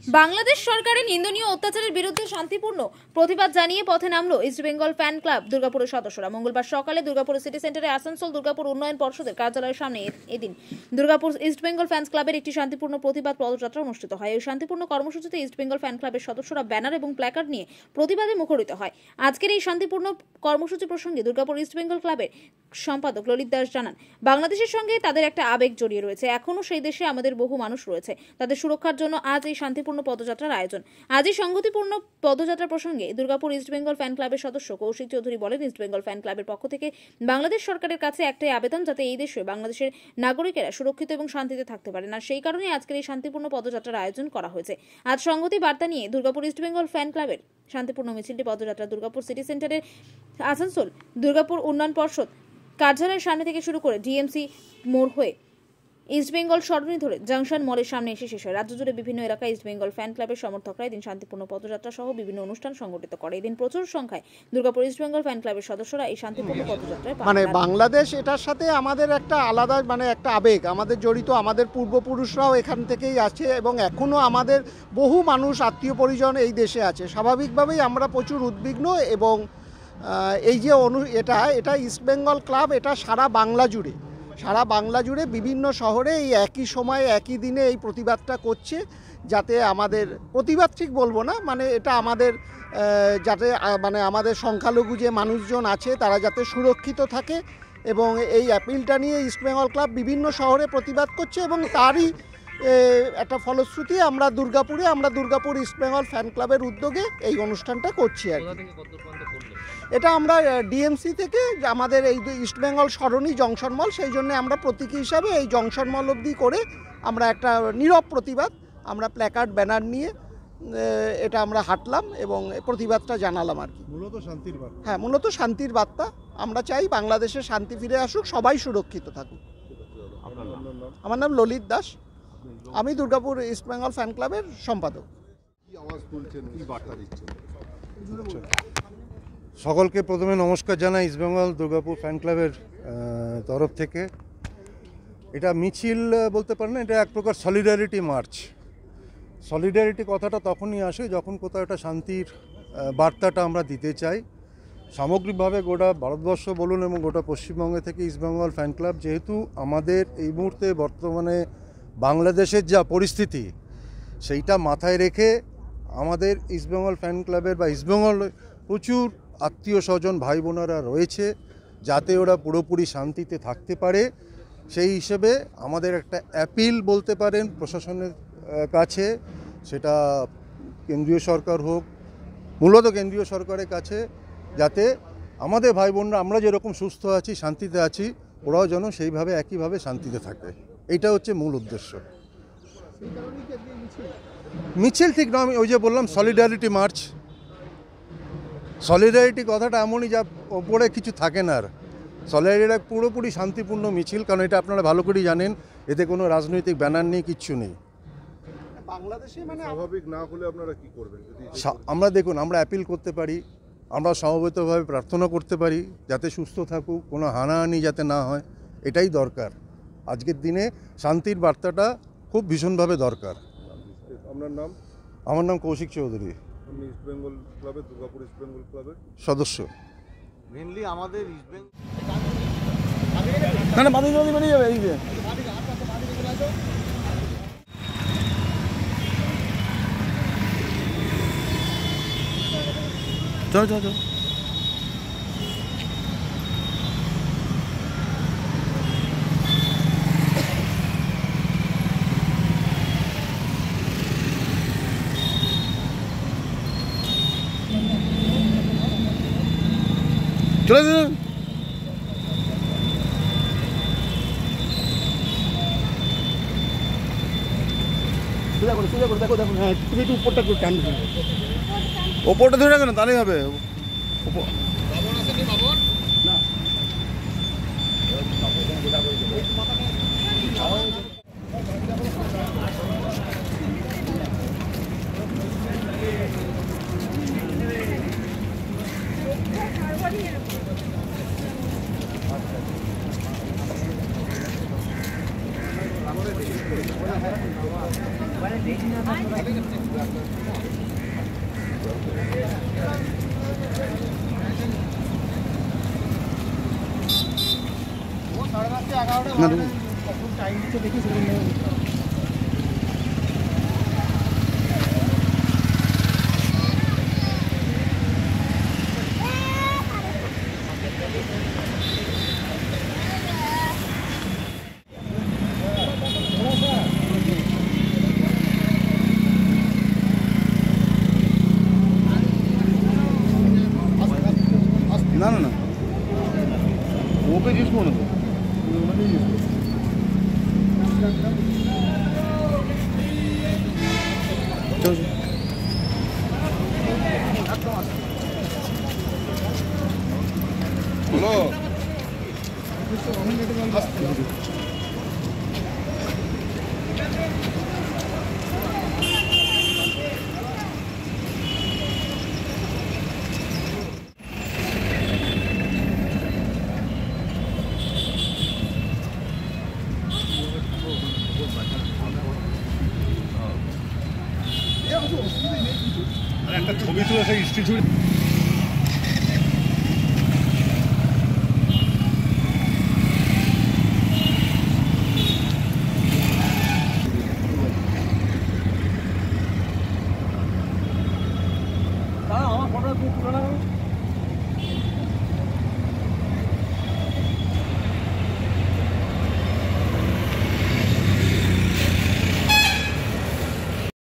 বাংলাদেশ সরকারের নিন্দনীয় অত্যাচারের বিরুদ্ধে শান্তিপূর্ণ প্রতিবাদ জানিয়ে পথে নামলো ইস্ট বেঙ্গল ফ্যান ক্লাব দুর্গাপুরের সদস্যরা। মঙ্গলবার সকালে দুর্গাপুর সিটি সেন্টারে আসানসোল দুর্গাপুর উন্নয়ন পর্ষদের কার্যালয়ের সামনে এদিন দুর্গাপুর ইস্ট বেঙ্গল ফ্যান্স ক্লাবের একটি শান্তিপূর্ণ প্রতিবাদ পদযাত্রা অনুষ্ঠিত হয়। এই শান্তিপূর্ণ কর্মসূচিতে ইস্ট বেঙ্গল ফ্যান ক্লাবের সদস্যরা ব্যানার এবং প্ল্যাকার্ড নিয়ে প্রতিবাদে মুখরিত হয়। আজকের এই শান্তিপূর্ণ কর্মসূচি প্রসঙ্গে দুর্গাপুর ইস্ট বেঙ্গল ক্লাবের সম্পাদক ললিত দাস জানান, বাংলাদেশের সঙ্গে তাদের একটা আবেগ জড়িয়ে রয়েছে। এখনও সেই দেশে আমাদের বহু মানুষ রয়েছে। তাদের সুরক্ষার জন্য আজ এই শান্তিপূর্ণ পদযাত্রার আয়োজন। আজ এই সংহতিপূর্ণ পদযাত্রা প্রসঙ্গে দুর্গাপুর ইস্ট বেঙ্গল ফ্যান ক্লাবের সদস্য কৌশিক চৌধুরী বলেন, ইস্ট বেঙ্গল ফ্যান ক্লাবের পক্ষ থেকে বাংলাদেশ সরকারের কাছে একটাই আবেদন, যাতে এই দেশে বাংলাদেশের নাগরিকেরা সুরক্ষিত এবং শান্তিতে থাকতে পারেন। আর সেই কারণে আজকের এই শান্তিপূর্ণ পদযাত্রার আয়োজন করা হয়েছে। আজ সংহতি বার্তা নিয়ে দুর্গাপুর ইস্ট বেঙ্গল ফ্যান ক্লাবের শান্তিপূর্ণ মিছিলটি পদযাত্রা দুর্গাপুর সিটি সেন্টারের আসানসোল দুর্গাপুর উন্নয়ন পর্ষদ কার্যালয়ের সামনে থেকে শুরু করে ডিএমসি মোড় হয়ে ইস্ট বেঙ্গল সরণি ধরে জাংশন মলের সামনে এসে শেষ হয়। রাজ্য জুড়ে বিভিন্ন এলাকায় ইস্ট বেঙ্গল ফ্যান ক্লাবের সমর্থকরা এদিন শান্তিপূর্ণ পদযাত্রা সহ বিভিন্ন অনুষ্ঠান সংগঠিত করে। এদিন প্রচুর সংখ্যায় দুর্গাপুর ইস্ট বেঙ্গল ফ্যান ক্লাবের সদস্যরা এই শান্তিপূর্ণ পদযাত্রায় বাংলাদেশ এটার সাথে আমাদের একটা আলাদা একটা আবেগ আমাদের জড়িত। আমাদের পূর্বপুরুষরাও এখান থেকেই আছে এবং এখনও আমাদের বহু মানুষ আত্মীয় পরিজন এই দেশে আছে। স্বাভাবিকভাবেই আমরা প্রচুর উদ্বিগ্ন এবং এই যে এটা ইস্ট বেঙ্গল ক্লাব এটা সারা বাংলা জুড়ে বিভিন্ন শহরে এই একই সময়ে একই দিনে এই প্রতিবাদটা করছে, যাতে আমাদের প্রতিবাদ ঠিক বলবো না, এটা আমাদের যাতে আমাদের সংখ্যালঘু যে মানুষজন আছে তারা যাতে সুরক্ষিত থাকে এবং এই অ্যাপিলটা নিয়ে ইস্ট বেঙ্গল ক্লাব বিভিন্ন শহরে প্রতিবাদ করছে এবং তারই একটা ফলশ্রুতি আমরা দুর্গাপুর ইস্ট বেঙ্গল ফ্যান ক্লাবের উদ্যোগে এই অনুষ্ঠানটা করছি আর কি। এটা আমরা ডিএমসি থেকে আমাদের এই ইস্ট বেঙ্গল সরণি জংশন মল, সেই জন্য আমরা প্রতীকী হিসাবে এই জংশন মল অবধি করে আমরা একটা নীরব প্রতিবাদ, আমরা প্ল্যাকার্ড ব্যানার নিয়ে এটা আমরা হাঁটলাম এবং প্রতিবাদটা জানালাম আর কি। মূলত শান্তির বার্তা। আমরা চাই বাংলাদেশে শান্তি ফিরে আসুক, সবাই সুরক্ষিত থাকুক। আমার নাম ললিত দাস, আমি দুর্গাপুর ইস্ট বেঙ্গল ফ্যান ক্লাবের সম্পাদক। সকলকে প্রথমে নমস্কার জানাই ইস্ট বেঙ্গল দুর্গাপুর ফ্যান ক্লাবের তরফ থেকে। এটা মিছিল বলতে পারেন, এটা এক প্রকার সলিডারিটি মার্চ। সলিডারিটি কথাটা তখনই আসে যখন কোথাও একটা শান্তির বার্তাটা আমরা দিতে চাই। সামগ্রিকভাবে গোটা ভারতবর্ষ বলুন এবং গোটা পশ্চিমবঙ্গে থেকে ইস্ট বেঙ্গল ফ্যান ক্লাব, যেহেতু আমাদের এই মুহূর্তে বর্তমানে বাংলাদেশের যা পরিস্থিতি সেইটা মাথায় রেখে আমাদের ইস্ট বেঙ্গল ফ্যান ক্লাবের বা ইস্ট বেঙ্গল প্রচুর আত্মীয় স্বজন ভাই বোনেরা রয়েছে, যাতে ওরা পুরোপুরি শান্তিতে থাকতে পারে, সেই হিসেবে আমাদের একটা অ্যাপিল বলতে পারেন প্রশাসনের কাছে, সেটা কেন্দ্রীয় সরকার হোক, মূলত কেন্দ্রীয় সরকারের কাছে, যাতে আমাদের ভাই বোনরা আমরা যেরকম সুস্থ আছি শান্তিতে আছি, ওরাও যেন সেইভাবে একইভাবে শান্তিতে থাকে। এইটা হচ্ছে মূল উদ্দেশ্য। মিছিল ঠিক না, আমি ওই যে বললাম সলিডারিটি মার্চ। সলিডারিটি কথাটা এমনই যা ওপরে কিছু থাকে না, আর সলিডারিটি পুরোপুরি শান্তিপূর্ণ মিছিল, কারণ এটা আপনারা ভালো করেই জানেন, এতে কোনো রাজনৈতিক ব্যানার নেই, কিচ্ছু নেই। বাংলাদেশে স্বাভাবিক না হলে আপনারা কি করবেন? আমরা দেখুন, আমরা অ্যাপিল করতে পারি, আমরা সমবেতভাবে প্রার্থনা করতে পারি যাতে সুস্থ থাকুক, কোনো হানাহানি যাতে না হয়, এটাই দরকার। আজকের দিনে শান্তির বার্তাটা খুব ভীষণভাবে দরকার। আপনার নাম? আমার নাম কৌশিক চৌধুরী, আমি ইস্ট বেঙ্গল ক্লাবের দুর্গাপুর ইস্ট বেঙ্গল ক্লাবের সদস্য। মেনলি আমাদের ইস্ট বেঙ্গল চলো ওপরটা ধরে রাখো না, তাহলেই হবে। Vale, না না না ওকে জিজ্ঞেস করুন তো বলো একটা ছবি তুলে সেই স্ট্যাচু আমার ফটো তুলে